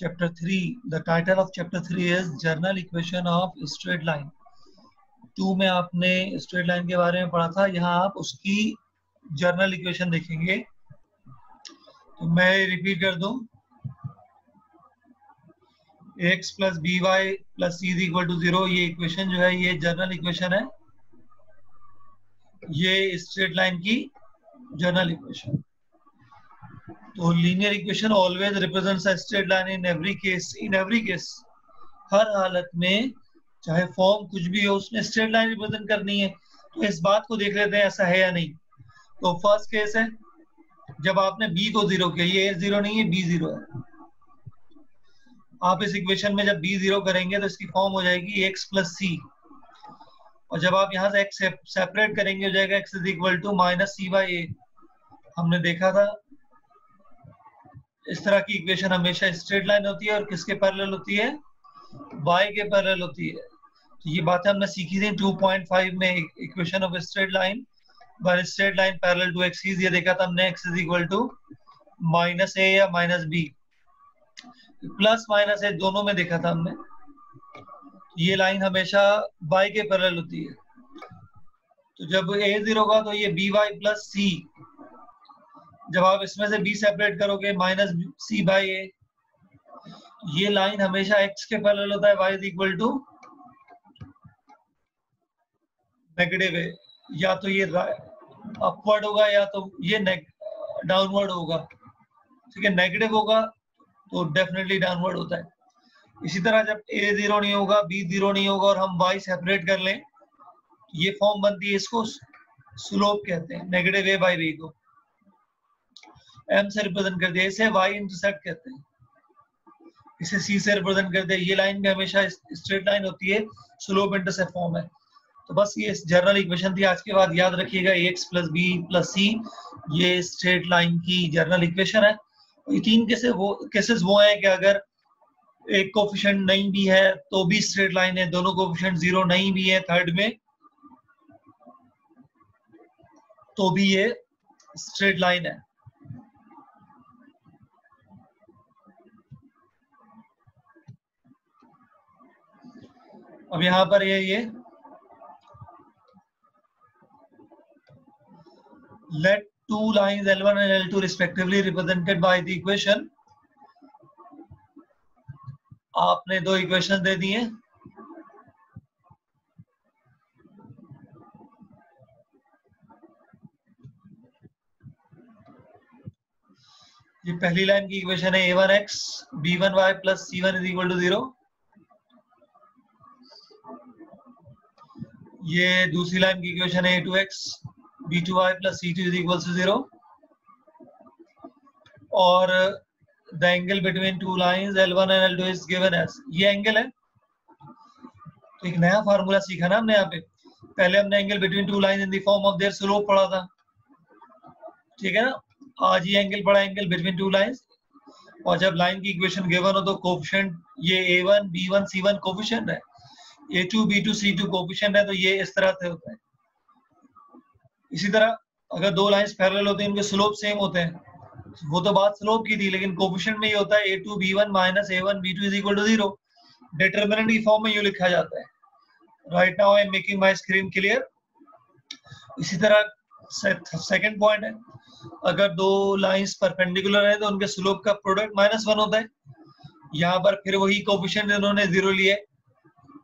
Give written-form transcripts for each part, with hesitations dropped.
Chapter 3. The title of Chapter 3 is General Equation of Straight Line. 2 में आपने straight line के बारे में पढ़ा था, यहाँ आप उसकी जर्नल इक्वेशन देखेंगे। तो मैं रिपीट कर दूं, x plus b y plus c is equal to 0, ये इक्वेशन जो है ये जर्नल इक्वेशन है, ये स्ट्रेट लाइन की जर्नल इक्वेशन। तो linear equation always represents a straight line in every case, हर हालत में चाहे फॉर्म कुछ भी हो उसमें स्ट्रेट लाइन रिप्रेजेंट करनी है। तो इस बात को देख लेते हैं ऐसा है या नहीं। तो फर्स्ट केस है जब आपने b को 0 किया, ये a 0 नहीं है, b 0 है। आप इस इक्वेशन में जब b 0 करेंगे तो इसकी फॉर्म हो जाएगी x प्लस सी, और जब आप यहाँ से x सेपरेट करेंगे हो जाएगा x is equal to minus c by a. हमने देखा था इस तरह की इक्वेशन हमेशा स्ट्रेट लाइन होती है और किसके पैरेलल होती है, y के पैरेलल होती है। तो ये बातें हमने सीखी थी 2.5 में, equation of straight line by straight line parallel to axis. ये देखा था हमने x is equal to minus a या minus b, plus minus a दोनों में देखा था हमने। ये लाइन हमेशा y के पैरेलल होती है। तो जब a 0 का तो ये by प्लस सी, जब आप इसमें से b सेपरेट करोगे माइनस सी बाई ए, ये लाइन हमेशा x के पैरेलल होता है, y is equal to negative है, या तो ये अपवर्ड होगा या तो ये डाउनवर्ड होगा। ठीक है, नेगेटिव होगा तो डेफिनेटली डाउनवर्ड होता है। इसी तरह जब a 0 नहीं होगा, b 0 नहीं होगा और हम y सेपरेट कर लें, ये फॉर्म बनती है, इसको स्लोप कहते हैं, नेगेटिव a बाई b को m से रिप्रेजेंट कर दिया, इसे y इंटरसेप्ट कहते हैं, इसे c से रिप्रेजेंट कर दिया। ये लाइन भी हमेशा स्ट्रेट लाइन होती है, स्लोप इंटरसेप्ट फॉर्म है। तो बस ये जर्नल इक्वेशन थी। आज के बाद याद रखिएगा x प्लस बी प्लस सी, ये स्ट्रेट लाइन की जर्नल इक्वेशन है। ये 3 केसेस वो हैं कि अगर एक कोफिशिएंट नहीं भी है तो भी स्ट्रेट लाइन है, दोनों कोफिशिएंट 0 नहीं भी है थर्ड में तो भी ये स्ट्रेट लाइन है। अब यहां पर ये let two lines L1 and L2 respectively represented by the equation, आपने 2 इक्वेशन दे दिए। ये पहली लाइन की इक्वेशन है a1x b1y plus c1 is equal to 0। ये दूसरी लाइन की इक्वेशन है a2x b2y plus c2 is equals to 0, और the angle between two lines L1 and L2 is given as, ये एंगल है। तो एक नया फार्मूला सीखा ना हमने यहाँ पे, पहले हमने angle between two line in the form of their slope पढ़ा था, ठीक है ना। आज ये एंगल पढ़ा, एंगल बिटवीन टू लाइंस, और जब लाइन की इक्वेशन गिवन हो तो कोफिशिएंट ये a1 b1 c1 कोफिशिएंट है, a2 b2 c2 कोफिशिएंट है, तो ये इस तरह से होता है। इसी तरह अगर 2 लाइंस पैरेलल होते हैं, इनके स्लोप सेम होते हैं, वो तो बात स्लोप की थी, लेकिन कोफिशिएंट में ये होता है a2 b1 minus a1 b2 is equal to 0। Determinant की फॉर्म में यूं लिखा जाता है। Right now I am making my screen clear. इसी तरह सेकंड पॉइंट है, अगर 2 लाइंस परपेंडिकुलर है तो उनके स्लोप का प्रोडक्ट -1 होता है। यहाँ पर फिर वही कोफिशिएंट इन्होंने 0 लिए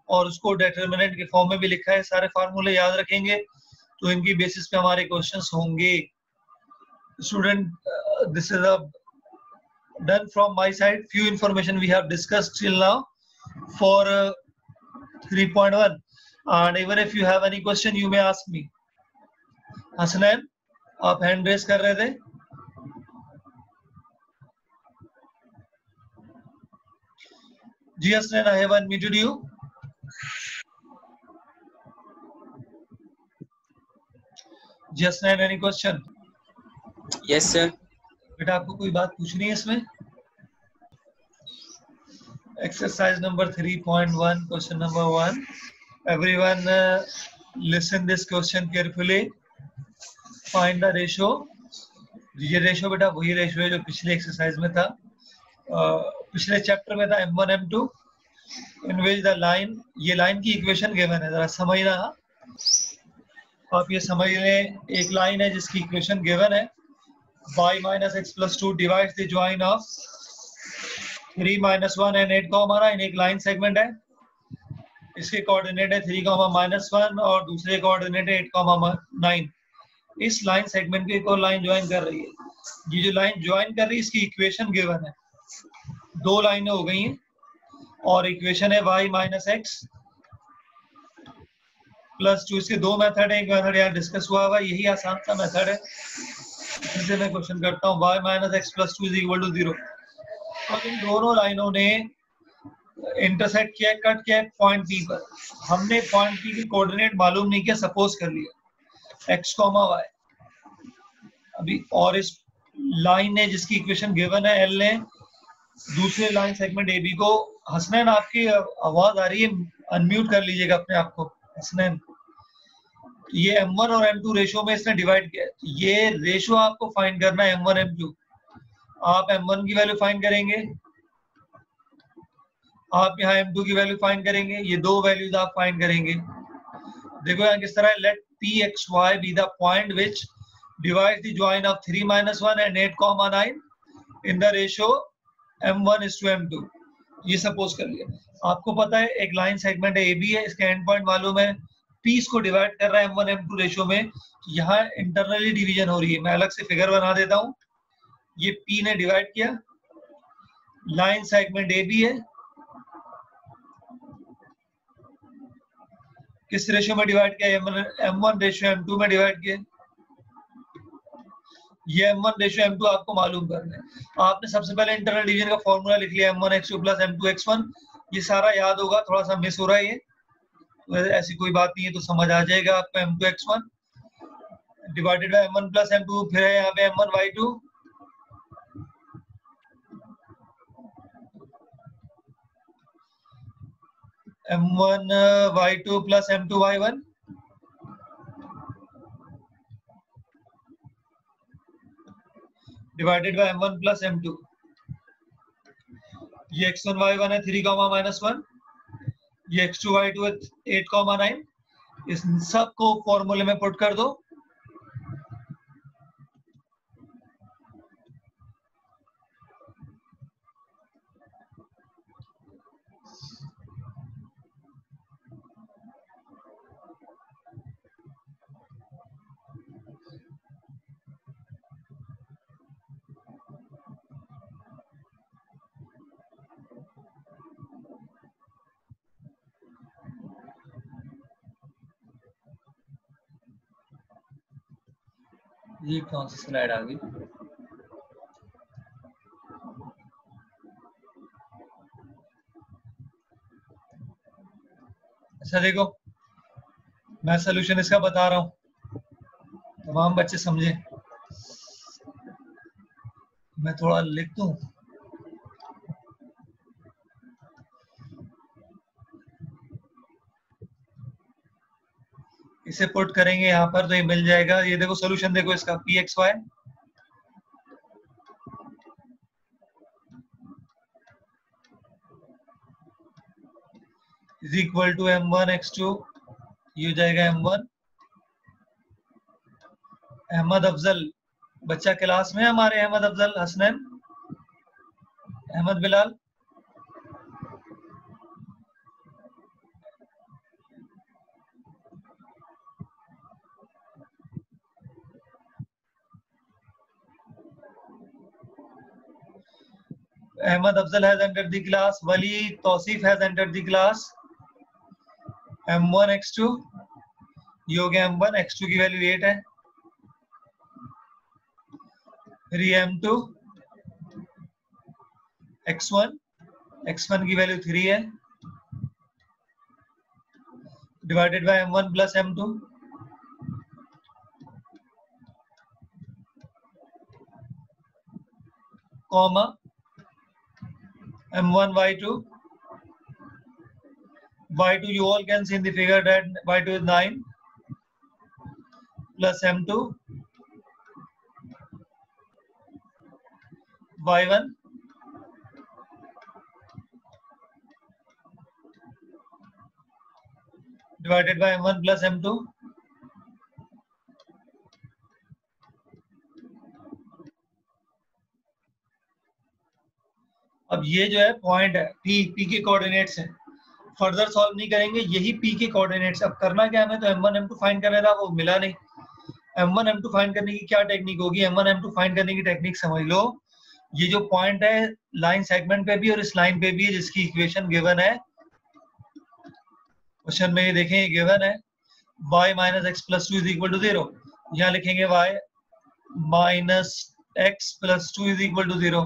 और उसको डिटरमिनेंट के फॉर्म में भी लिखा है। सारे फार्मूले याद रखेंगे तो इनकी बेसिस पे हमारे क्वेश्चंस होंगे। Student, this is done from my side, few information we have discussed till now for 3.1, and even if you have any question you may ask me. Hasnain, आप हैंड रेस कर रहे थे। जी Hasnain, I have unmuted you. Just any question? Yes sir. बेटा आपको कोई बात पूछनी है इसमें? Exercise number 3.1, question number 1. Everyone listen this question carefully. Find the ratio. ये रेशियो बेटा वही रेशियो है जो पिछले एक्सरसाइज में था। पिछले चैप्टर में था m1 m2 in which the line, ये लाइन की इक्वेशन गिवन है, जरा समझना। आप ये समझ लें, एक लाइन है जिसकी इक्वेशन गिवन है, y minus x plus 2 divides the join of 3 minus 1 and 8 comma 9। एक लाइन सेगमेंट है, इसके कोऑर्डिनेट है 3 -1 और दूसरे कोऑर्डिनेट है 8 9। इस लाइन सेगमेंट को एक और लाइन ज्वाइन कर रही है। ये जो लाइन ज्वाइन कर रही है इसकी इक्वेशन गिवन है, दो लाइनें हो गई हैं और इक्वेशन है y minus x प्लस 2। इसके दो मेथड है, एक मेथड यहाँ डिस्कस हुआ हुआ, यही आसान सा मेथड है। इसे मैं क्वेश्चन करता हूँ, y minus x plus 2 is equal to 0। और इन दोनों लाइनों ने इंटरसेक्ट किया, कट किया पॉइंट P पर। हमने पॉइंट P की कोऑर्डिनेट मालूम नहीं किया, सपोज कर लिया x, y। अभी और इस लाइन ने जिसकी इक्वेशन गिवन है L ने दूसरे लाइन सेगमेंट AB को, हसनैन आपकी आवाज आ रही है, अनम्यूट कर लीजिएगा अपने आप को हसनैन। ये m1 और m2 रेशो में इसने डिवाइड किया है, ये रेशो आपको फाइंड करना है m1 m2। आप m1 की वैल्यू फाइंड करेंगे, आप यहाँ m2 की वैल्यू फाइंड करेंगे, ये दो वैल्यूज आप फाइंड करेंगे। देखो यहाँ किस तरह, late pxy be the point which divides the join of 3 minus 1 and 8 9 in the ratio m1:m2। ये सपोज कर लिया। आपको पता है एक लाइन सेगमेंट है AB है, इसका एंड पॉइंट मालूम है, P इसको डिवाइड कर रहा है m1 m2 रेशो में। यहाँ इंटरनली डिवीजन हो रही है, मैं अलग से फिगर बना देता हूँ। ये P ने डिवाइड किया, लाइन सेगमेंट AB है, किस रेशो में डिवाइड किया, m1 रेशो m2 में डिवाइड किया। ये m1 रेशो m2 आपको मालूम करना है। आपने सबसे पहले इंटरनल डिवीजन का फॉर्मूला लिख लिया, m1x2 प्लस m2x1। ये सारा याद होगा, थोड़ा सा मिस हो रहा है ये, ऐसी कोई बात नहीं है, तो समझ आ जाएगा आपको। m2x1 divided by m1 plus m2, फिर है यहाँ पे m1y2 m1y2 plus m2y1 divided by m1 plus m2। ये x1 y1 है 3 -1, ये x2 y2 है 8 9। इस सब को फॉर्मूले में पुट कर दो। ये कौन सी स्लाइड आ गई? अच्छा देखो, मैं सोल्यूशन इसका बता रहा हूँ, तमाम बच्चे समझे। मैं थोड़ा लिख दूं, इसे पुट करेंगे यहाँ पर तो ये मिल जाएगा। ये देखो सोल्यूशन, देखो इसका pxy is equal to m1x2, ये हो जाएगा m1। अहमद अफजल बच्चा क्लास में, हमारे Ahmad Afzal, Hasnain, Ahmad Bilal, Ahmad Afzal has entered the class. Wali Tausif has entered the class. M1 x2 ये हो गया m1, x2 की वैल्यू 8 है, फिर ये m2 x1, x1 की वैल्यू 3 है, divided by m1 plus m2, comma m1 y2 you all can see in the figure that y2 is 9 plus m2 y1 divided by m1 plus m2। अब ये जो है point है p के coordinates हैं, further solve नहीं करेंगे, यही p के कोऑर्डिनेट्स। अब करना क्या हमें, तो m1 m2 फाइंड करना था, वो मिला नहीं। m1 m2 फाइंड करने की क्या टेक्निक होगी, m1 m2 फाइंड करने की टेक्निक समझ लो। ये जो पॉइंट है लाइन सेगमेंट पे भी और इस लाइन पे भी है, जिसकी इक्वेशन गिवन है क्वेश्चन में, ये देखें ये गिवन है y minus x plus two is equal to 0। यहाँ लिखेंगे y minus x plus two is equal to 0।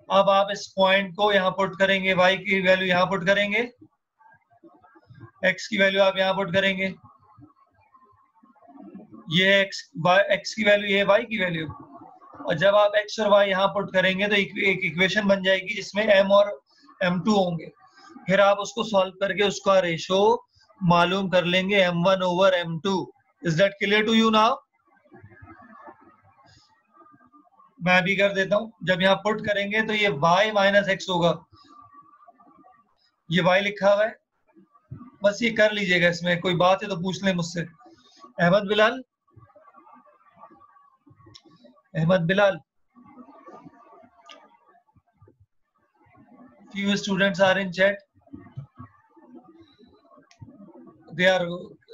अब आप इस पॉइंट को यहाँ पुट करेंगे, y की वैल्यू यहाँ पुट करेंगे, x की वैल्यू आप यहाँ पुट करेंगे, ये x की वैल्यू, ये y की वैल्यू। और जब आप x और y यहाँ पुट करेंगे तो एक इक्वेशन बन जाएगी जिसमें m और m2 होंगे। फिर आप उसको सॉल्व करके उसका रेशो मालूम कर लेंगे m1 over m2। Is that clear to you now? मैं भी कर देता हूं। जब यहाँ पुट करेंगे तो ये y माइनस एक्स होगा, ये y लिखा हुआ है, बस ये कर लीजिएगा। इसमें कोई बात है तो पूछ लें मुझसे। Ahmed Bilal, Ahmed Bilal, few students are in chat, they are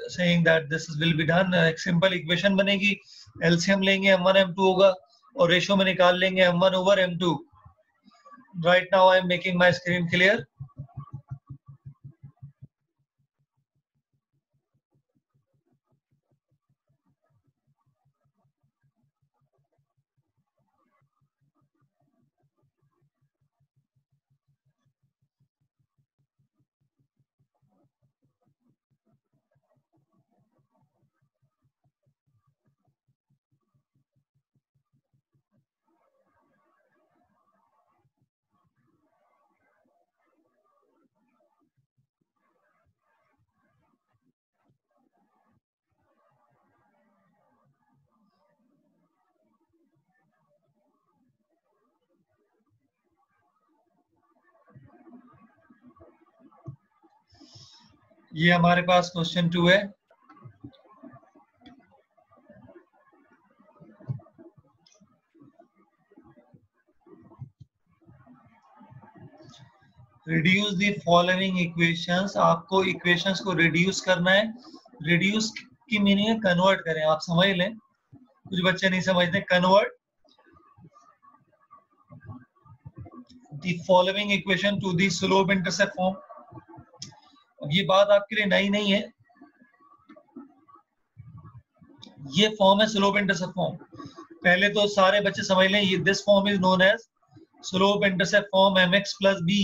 saying that this will be done। एक सिंपल इक्वेशन बनेगी, एलसीएम लेंगे m1 m2 होगा और रेशो में निकाल लेंगे m1 over m2। Right now I am making my screen clear. ये हमारे पास क्वेश्चन 2 है। Reduce the following equations. आपको इक्वेशंस को रिड्यूस करना है। रिड्यूस की मीनिंग है कन्वर्ट करें, आप समझ लें, कुछ बच्चे नहीं समझते। Convert the following equation two the slope intercept form. अब ये बात आपके लिए नई नहीं है, ये फॉर्म है स्लोप इंटरसेप्ट फॉर्म। पहले तो सारे बच्चे समझ लें, ये this form is known as slope intercept form mx plus b।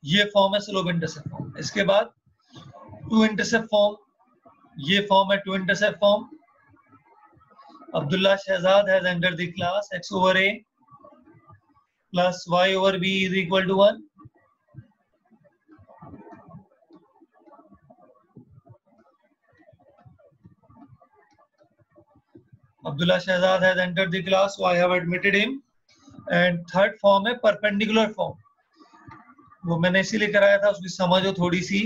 ये फॉर्म है स्लोप इंटरसेप्ट फॉर्म। इसके बाद टू इंटरसेप्ट फॉर्म, ये फॉर्म है two intercept form. Abdullah Shahzad has entered the class x over a plus y over b is equal to 1। Abdullah Shahzad has entered the class, so I have admitted him। And third form है perpendicular form, वो मैंने इसीलिए कराया था, उसकी समझ हो थोड़ी सी।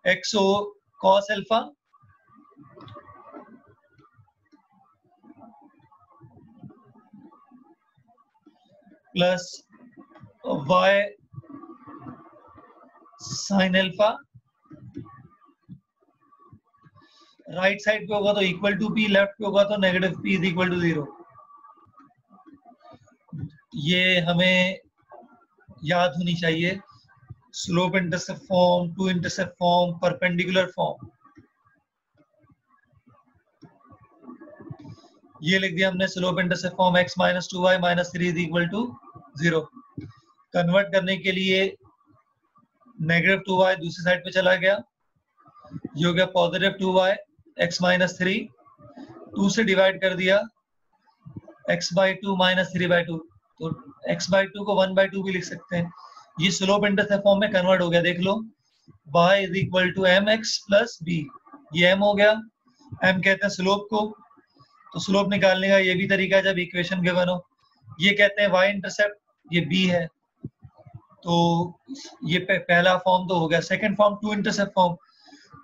xo cos alpha plus y sin alpha। Right side पे होगा तो इक्वल टू p, लेफ्ट पे होगा तो negative p is equal to 0। ये हमें याद होनी चाहिए। Slope intercept form, two intercept form, perpendicular form, ये लिख दिया हमने। Slope intercept form x minus 2y minus 3 is equal to 0। Convert करने के लिए नेगेटिव 2y दूसरी साइड पे चला गया, ये हो गया पॉजिटिव 2y x माइनस 3, 2 से डिवाइड कर दिया x बाई 2 माइनस 3 बाई 2, तो x बाई 2 को 1 बाई 2 भी लिख सकते हैं। ये स्लोप इंटरसेप्ट फॉर्म में कन्वर्ट हो गया, देख लो। y is equal to mx plus b, ये m हो गया। m कहते हैं स्लोप को, तो स्लोप निकालने का ये भी तरीका है जब इक्वेशन गिवन हो। ये कहते हैं y इंटरसेप्ट, ये b है, तो ये पहला फॉर्म तो हो गया। Second form two intercept form.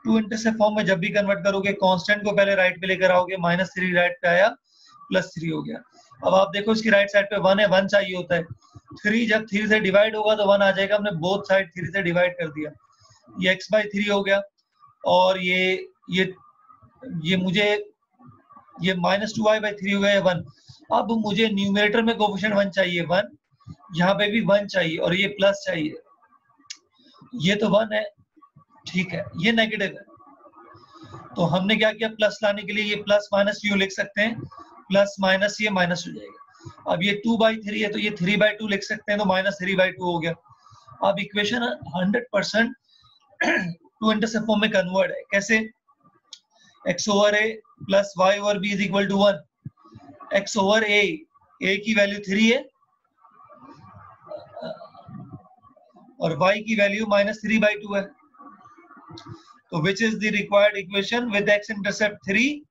Two intercept form में जब भी कन्वर्ट करोगे कांस्टेंट को पहले राइट पे लेकर आओगे, -3 राइट पे आया, +3 हो गया। अब आप देखो इसकी राइट साइड पे 1 है, 1 चाहिए होता है। 3 जब 3 से डिवाइड होगा तो 1 आ जाएगा, हमने बोथ साइड 3 से डिवाइड कर दिया, ये x/3 हो गया। और ये मुझे ये -2y/3 हो गया, 1। अब मुझे न्यूमरेटर में कोफिशिएंट 1 चाहिए, 1, यहाँ पे भी 1 चाहिए और ये प्लस चाहिए। ये तो 1 है, ठीक है, ये नेगेटिव है, तो हमने क्या किया, प्लस लाने के लिए ये प्लस माइनस क्यों लिख सकते हैं, प्लस माइनस ये माइनस हो जाएगा। अब ये 2/3 है तो ये 3/2 लिख सकते हैं, तो -3/2 हो गया। अब इक्वेशन 100% टू इंटरसेप्ट फॉर्म में कन्वर्ट है। कैसे, x/a plus y/b is equal to 1। x/a, a की वैल्यू 3 है और y की वैल्यू -3/2 है, तो which is the required equation with x intercept 3।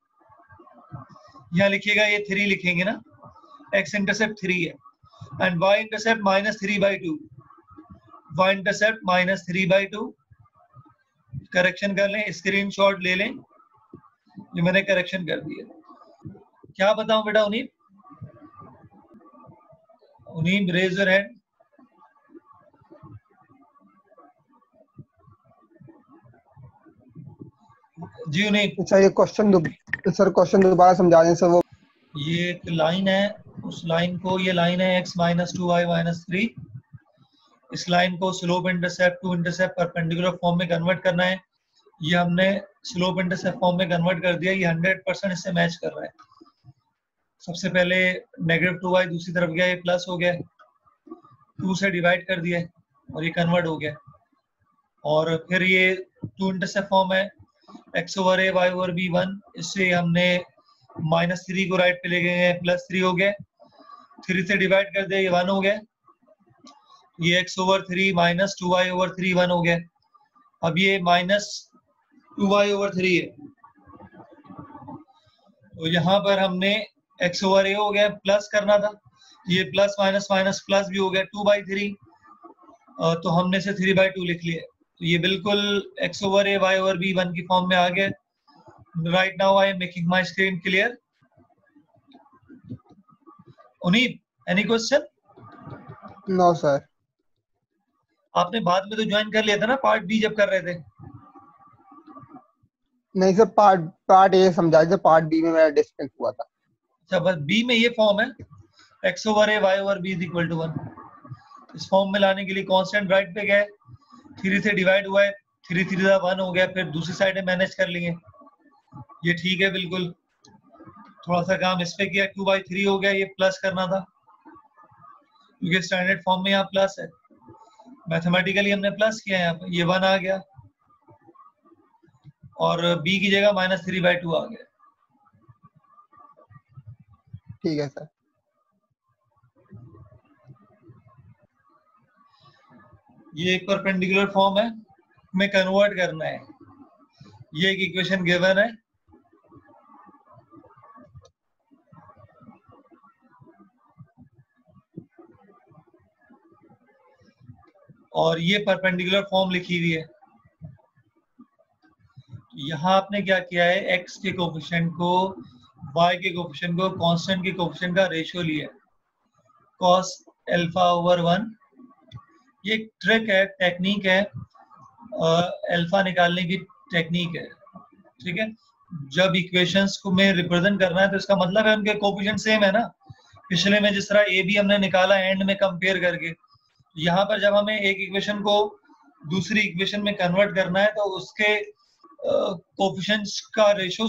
यहाँ लिखिएगा, ये 3 लिखेंगे ना, x इंटरसेप्ट 3 है and y intercept -3/2, y intercept -3/2। Correction कर लें, स्क्रीनशॉट ले लें, ये मैंने करेक्शन कर दिया। क्या बताऊं बेटा उनीब? उनीब रेज योर हैंड। जी उनीब। अच्छा, ये क्वेश्चन दोबारा समझा दें सर। वो ये एक लाइन है, उस लाइन को, ये लाइन है x -2y-3, इस लाइन को slope intercept two intercept perpendicular form में कन्वर्ट करना है। ये हमने स्लोप इंटरसेप्ट फॉर्म में कन्वर्ट कर दिया, ये 100% इससे मैच कर रहा है। सबसे पहले -2y दूसरी तरफ गया, ये प्लस हो गया, 2 से डिवाइड कर दिया और ये कन्वर्ट हो गया। और फिर ये टू इंटरसेप्ट फॉर्म है, x/a y/b 1, इससे हमने -3 को राइट पे ले गए, +3 हो गया, 3 से डिवाइड कर दिया, ये 1 हो गया। ये x/3 -2y/3 1 हो गया। अब ये -2y/3 है, तो यहाँ पर हमने x/a हो गया, प्लस करना था, ये प्लस माइनस माइनस प्लस भी हो गया, 2/3, तो हमने इसे 3/2 लिख लिया। तो ये बिल्कुल x/a y/b 1 की फॉर्म में आ गया। Right now I am making my screen clear. Uneeb, any question? No sir. आपने बाद में तो ज्वाइन कर लिया था ना पार्ट बी जब कर रहे थे? नहीं सर, पार्ट ए समझा दीजिए, पार्ट बी में मेरा डिस्कनेक्ट हुआ था। अच्छा, बस बी में ये फॉर्म है, x/a y/b = 1। इस फॉर्म में लाने के लिए कांस्टेंट राइट पे गए, 3 से डिवाइड हुआ है, 3 3 1 हो गया, फिर दूसरी साइड में मैनेज कर लिए, ये ठीक है बिल्कुल। थोड़ा सा काम इस पे किया, 2/3 हो गया, ये प्लस करना था क्योंकि स्टैंडर्ड फॉर्म में यहाँ प्लस है, मैथमेटिकली हमने प्लस किया है, यहाँ पे ये 1 आ गया और b की जगह -3/2 आ गया। ठीक है सर। ये एक परपेंडिकुलर फॉर्म है, में कन्वर्ट करना है। ये एक इक्वेशन गिवन है, और ये परपेंडिकुलर फॉर्म लिखी हुई है। यहाँ आपने क्या किया है, x के कोफिशिएंट को y के कोफिशिएंट को कांस्टेंट के कोफिशिएंट का रेशियो लिया, cos α/1। ये एक ट्रिक है, टेक्निक है, अल्फा निकालने की टेक्निक है, ठीक है। जब इक्वेशंस को में रिप्रेजेंट करना है तो इसका मतलब है उनके कोफिशिएंट सेम है ना। पिछले में जिस तरह a भी हमने निकाला एंड में कंपेयर करके, यहाँ पर जब हमें एक इक्वेशन को दूसरी इक्वेशन में कन्वर्ट करना है तो उसके कोफिशिएंट्स का रेशियो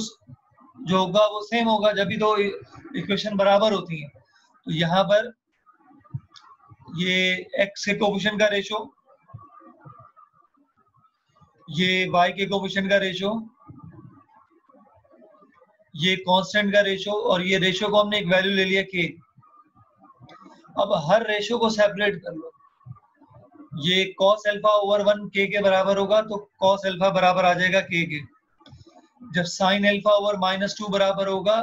जो होगा वो सेम होगा, जब भी दो इक्वेशन बराबर होती हैं। तो यहाँ पर ये x के कोफिशिएंट का रेशियो, ये y के कोफिशिएंट का रेशियो, ये कांस्टेंट का रेशियो, और ये रेशियो को हमने एक वैल्यू ले लिया k। अब हर रेशियो को सेपरेट कर लो। ये cos α/1 k के बराबर होगा तो cos α बराबर आ जाएगा k के। जब sin α/-2 बराबर होगा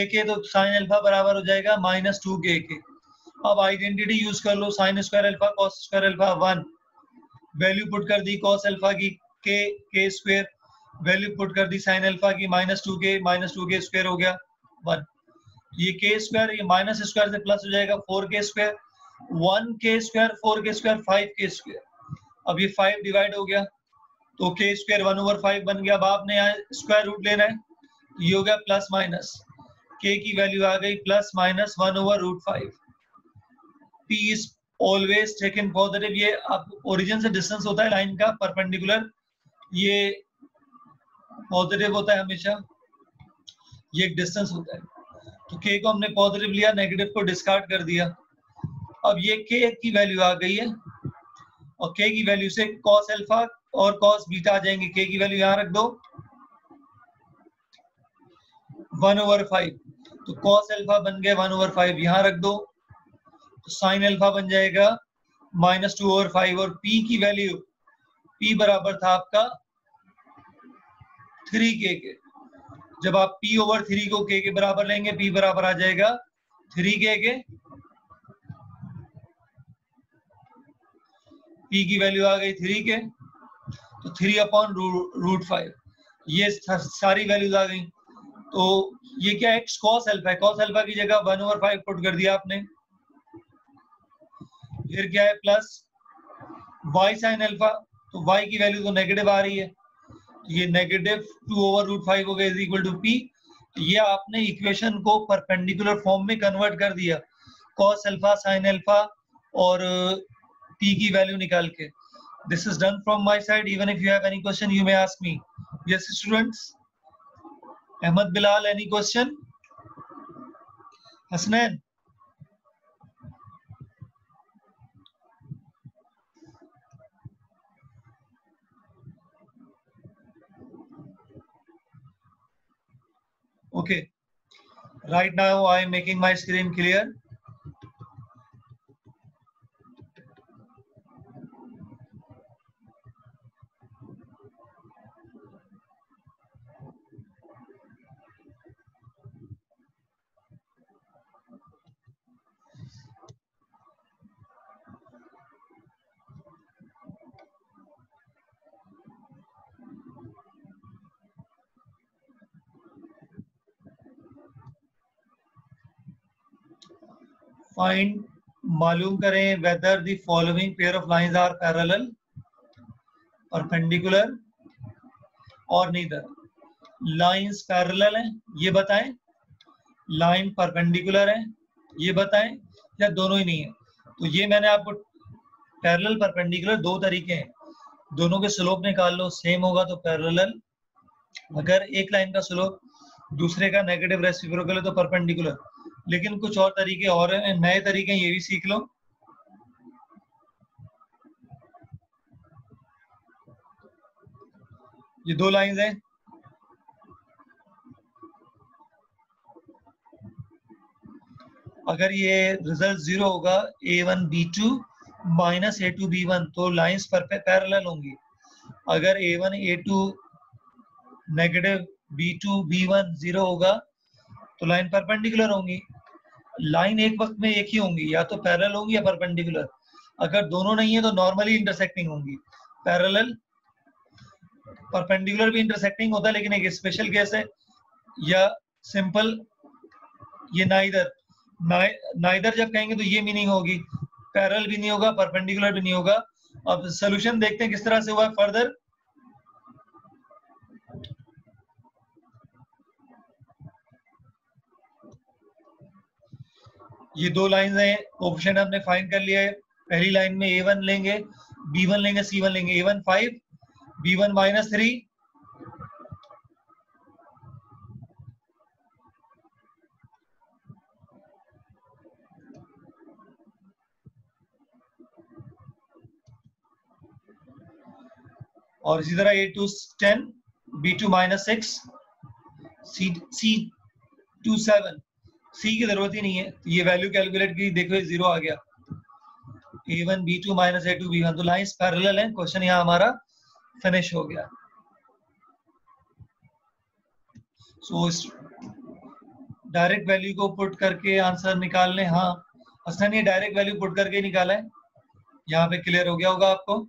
के तो साइन अल्फा बराबर हो जाएगा -2 के। अब आइडेंटिटी यूज कर लो, sine square alpha cos square alpha 1, value put कर दी कॉस अल्फा की के स्क्वायर, वैल्यू पुट कर दी साइन अल्फा की -2 के स्क्वायर हो गया 1। ये के स्क्वायर ये माइनस स्क्वायर से प्लस हो जाएगा 4 के स्क्वायर, 1 के स्क्वायर 4 के स्क्वायर 5 के स्क्वायर। अब ये 5 डिवाइड हो गया तो के स्क्वायर 1/5 बन गया। अब आपने यहाँ स्क्वायर रूट लेना है, ये हो गया प्लस माइनस, के की वैल्यू आ गई plus minus 1/5। P is always taken positive। ये अब ओरिजिन से डिस्टेंस होता है लाइन का परपेंडिकुलर, ये पॉजिटिव होता है हमेशा, ये एक डिस्टेंस होता है। तो k को हमने पॉजिटिव लिया, नेगेटिव को डिस्कार्ड कर दिया। अब ये k की वैल्यू आ गई है और k की वैल्यू से cos अल्फा और cos बीटा आ जाएंगे। k की वैल्यू यहाँ रख दो 1/5, तो cos अल्फा बन गया 1/5, यहाँ रख दो तो साइन अल्फा बन जाएगा -2/5। और p की वैल्यू, p बराबर था आपका 3k के। जब आप p/3 को k के बराबर लेंगे, p बराबर आ जाएगा 3k के। p की वैल्यू आ गई 3k, तो 3/√5, ये सारी वैल्यूज आ गई। तो ये क्या है, cos अल्फा है, cos अल्फा की जगह 1/5 पुट कर दिया आपने। फिर क्या है प्लस y साइन अल्फा, तो y की वैल्यू तो नेगेटिव आ रही है, ये नेगेटिव 2/√5 हो गया इज इक्वल टू p। ये आपने इक्वेशन को परपेंडिकुलर फॉर्म में कन्वर्ट कर दिया, cos अल्फा साइन अल्फा और p की वैल्यू निकाल के। This is done from my side. Even if you have any question you may ask me. Yes students, Ahmad Bilal, any question? Hasnain? Okay, right now I am making my screen clear. Find, मालूम करें whether the following pair of lines are parallel, perpendicular or neither। lines parallel हैं ये बताएं, line perpendicular है ये बताएं, या दोनों ही नहीं है। तो ये मैंने आपको पैरेलल परपेंडिकुलर दो तरीके हैं, दोनों के स्लोप निकाल लो, सेम होगा तो पैरेलल, अगर एक लाइन का स्लोप दूसरे का नेगेटिव रेसिप्रोकल है तो परपेंडिकुलर। लेकिन कुछ और तरीके और हैं, नए तरीके ये भी सीख लो। ये दो लाइंस हैं, अगर ये रिजल्ट 0 होगा a1 b2 minus a2 b1 तो लाइंस पैरेलल होंगी। अगर a1 a2 negative b2 b1 0 होगा तो लाइन परपेंडिकुलर होंगी। लाइन एक वक्त में एक ही होंगी, या तो पैरेलल होंगी या परपेंडिकुलर। अगर दोनों नहीं है तो नॉर्मली इंटरसेक्टिंग होंगी। पैरेलल परपेंडिकुलर भी इंटरसेक्टिंग होता है, लेकिन एक स्पेशल केस है। या सिंपल ये नाइदर जब कहेंगे तो ये मीनिंग होगी, पैरेलल भी नहीं होगा परपेंडिकुलर भी नहीं होगा। अब सोल्यूशन देखते हैं किस तरह से हुआ है फर्दर। ये दो लाइन हैं, कोएफिशिएंट हमने फाइंड कर लिया है। पहली लाइन में a1 लेंगे, b1 लेंगे, c1 लेंगे। a1 5, b1 -3, और इसी तरह a2 10, b2 -6, c2 7। c की जरूरत ही नहीं है, ये वैल्यू कैलकुलेट की, देखो 0 आ गया। a1 b2 -a2 b1, तो लाइंस पैरेलल हैं। क्वेश्चन यहाँ हमारा फिनिश हो गया। सो डायरेक्ट वैल्यू को पुट करके आंसर निकाल लें। हाँ हसनैन, ये डायरेक्ट वैल्यू पुट करके निकाला है, यहाँ पे क्लियर हो गया होगा आपको।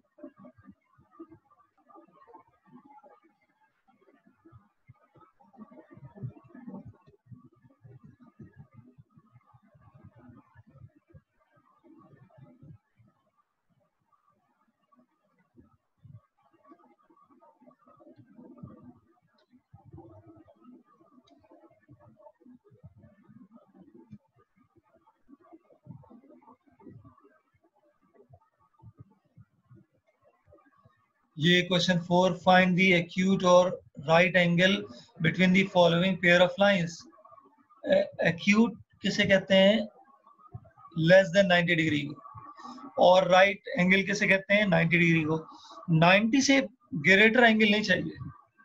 ये क्वेश्चन 4, फाइंड द एक्यूट और right angle between the following pair of lines. Acute किसे कहते हैं? लेस देन 90 डिग्री को। और राइट एंगल किसे कहते हैं? 90 डिग्री को। 90 से ग्रेटर एंगल नहीं चाहिए,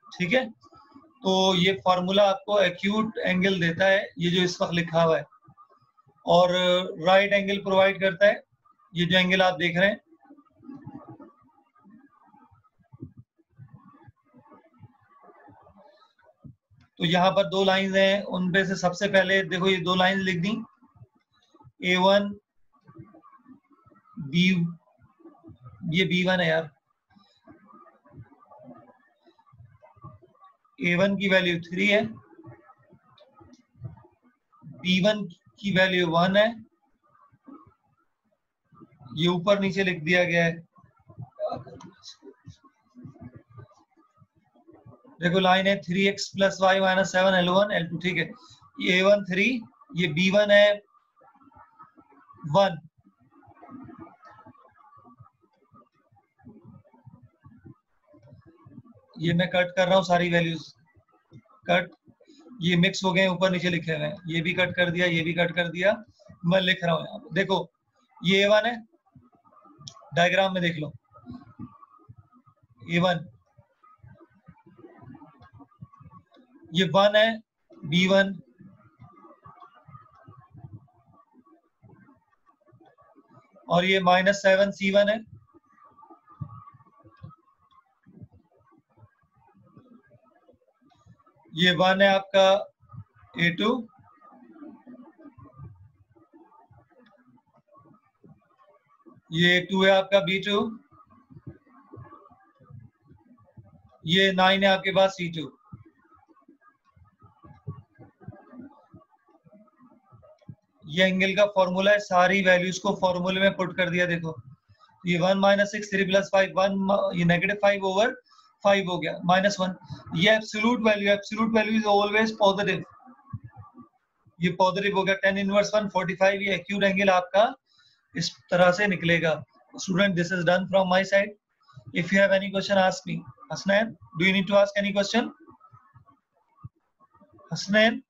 ठीक है। तो ये फॉर्मूला आपको एक्यूट एंगल देता है, ये जो इस वक्त लिखा हुआ है, और राइट एंगल प्रोवाइड करता है ये जो एंगल आप देख रहे हैं। तो यहाँ पर दो लाइंस हैं, उनपे से सबसे पहले देखो ये दो लाइंस लिख दी, A1 B, ये B1 है यार। A1 की वैल्यू 3 है, B1 की वैल्यू 1 है, ये ऊपर नीचे लिख दिया गया है। देखो लाइन है 3x + y - 7 L1 L2, ठीक है। ये A1 3, ये B1 है 1। ये मैं कट कर रहा हूँ सारी वैल्यूज, कट, ये मिक्स हो गए, ऊपर नीचे लिखे हुए हैं, ये भी कट कर दिया, ये भी कट कर दिया, मैं लिख रहा हूँ यहाँ पे। देखो ये A1 है, डायग्राम में देख लो, A1, ये 1 है B1, और ये -7 C1 है, ये 1 है आपका A2, ये 2 है आपका B2, ये 9 है आपके पास C2। ये एंगल का फॉर्मूला है, सारी वैल्यूज को फॉर्मूले में पुट कर दिया। देखो ये 1 - 6 3 + 5 1, ये -5/5 हो गया, -1। ये absolute value is always positive, ये पॉजिटिव हो गया। 10 इनवर्स 1 45, ये एक्यूट एंगल आपका इस तरह से निकलेगा। Student, this is done from my side. If you have any question ask me. Hasnain, do you need to ask any question? Hasnain,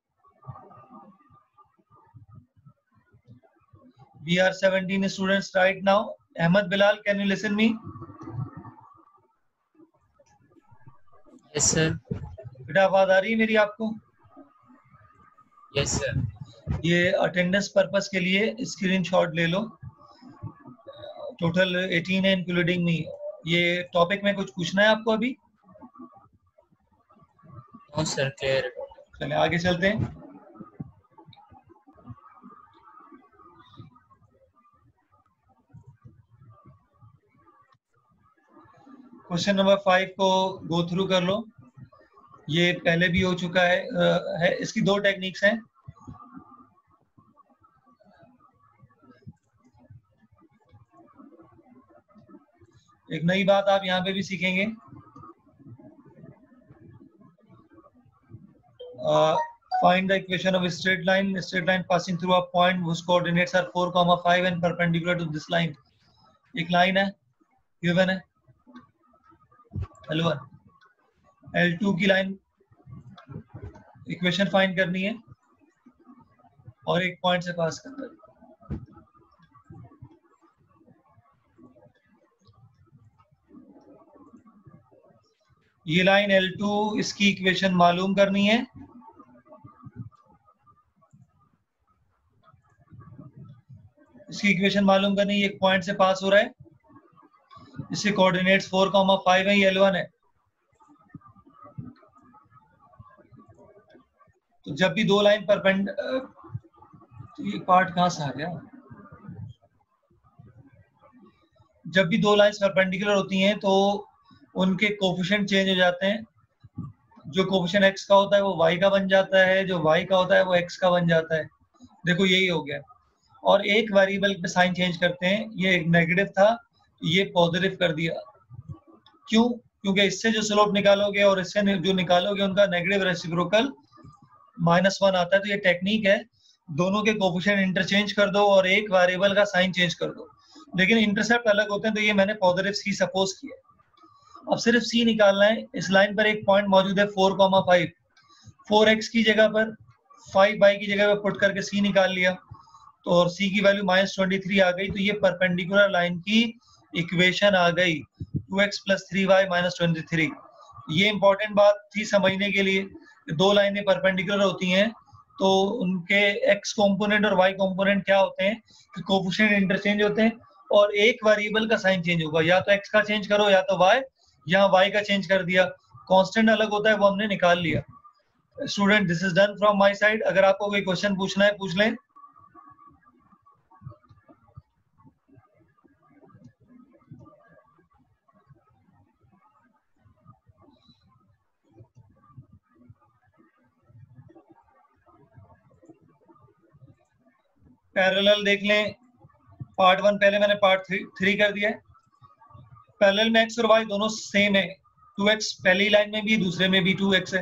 we are 17 students right now. Ahmed Bilal, can you listen me? Yes sir. बेटा आवाज आ रही है मेरी आपको? Yes sir. ये attendance purpose के लिए screenshot ले लो। टोटल 18 है इंक्लूडिंग मी। ये टॉपिक में कुछ पूछना है आपको अभी? No sir, clear. चले आगे चलते हैं। क्वेश्चन नंबर 5 को गो थ्रू कर लो, ये पहले भी हो चुका है। इसकी दो टेक्निक्स हैं। एक नई बात आप यहाँ पे भी सीखेंगे, find the equation of a straight line passing through a point whose coordinates are 4, 5 and perpendicular to this line। एक लाइन है गिवन है L1, L2 की लाइन इक्वेशन फाइंड करनी है और एक पॉइंट से पास करना है। ये लाइन L2, इसकी इक्वेशन मालूम करनी है। इसकी इक्वेशन मालूम करनी है, एक पॉइंट से पास हो रहा है, इसके कोऑर्डिनेट्स 4, 5 है, ये L1 है। तो जब भी दो लाइन तो ये पार्ट कहाँ से आ गया? जब भी दो लाइंस परपेंडिकुलर होती हैं तो उनके कोफिशिएंट चेंज हो जाते हैं। जो कोफिशिएंट x का होता है वो y का बन जाता है, जो y का होता है वो x का बन जाता है। देखो यही हो गया। और एक वेरिएबल पे साइन चेंज करते हैं, ये एक नेगेटिव था, ये पॉजिटिव कर दिया। क्यों? क्योंकि इससे जो स्लोप निकालोगे और इससे जो निकालोगे उनका नेगेटिव रेसिप्रोकल -1 आता है। तो ये टेक्निक है, दोनों के कोफिशिएंट इंटरचेंज कर दो और एक वेरिएबल का साइन चेंज कर दो, लेकिन इंटरसेप्ट अलग होते हैं। तो ये मैंने पॉजिटिव c सपोज किया। अब सिर्फ c निकालना है। इस लाइन पर एक पॉइंट मौजूद है 4,5, 4x की जगह पर 5y की जगह पर पुट करके c निकाल लिया, तो और c की वैल्यू -23 आ गई। तो ये परपेंडिकुलर लाइन की इक्वेशन आ गई, 2x + 3y - 23। ये इंपॉर्टेंट बात थी समझने के लिए। दो लाइनें परपेंडिकुलर होती हैं तो उनके x कंपोनेंट और y कंपोनेंट क्या होते हैं कि कोफिशिएंट इंटरचेंज होते हैं और एक वेरिएबल का साइन चेंज होगा, या तो x का चेंज करो या तो y, यहाँ y का चेंज कर दिया। कांस्टेंट अलग होता है, वो हमने निकाल लिया। Student, this is done from my side. अगर आपको कोई क्वेश्चन पूछना है पूछ लें। पैरेलल देख लें, पार्ट 1 पहले मैंने पार्ट 3 कर दिया है। पैरेलल में x और y दोनों सेम है। 2x पहली लाइन में भी दूसरे में भी 2x है,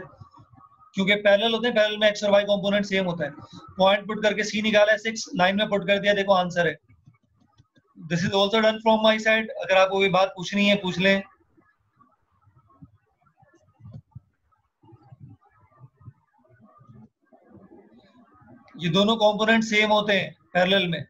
क्योंकि पैरेलल होते हैं। पैरेलल में x और y कंपोनेंट सेम होता है। पॉइंट पुट करके c निकाला है 6, लाइन में पुट कर दिया, देखो आंसर है। This is also done from my side. अगर आपको कोई बात पूछनी है पूछ लें। ये दोनों कंपोनेंट सेम होते हैं पैरेलल में।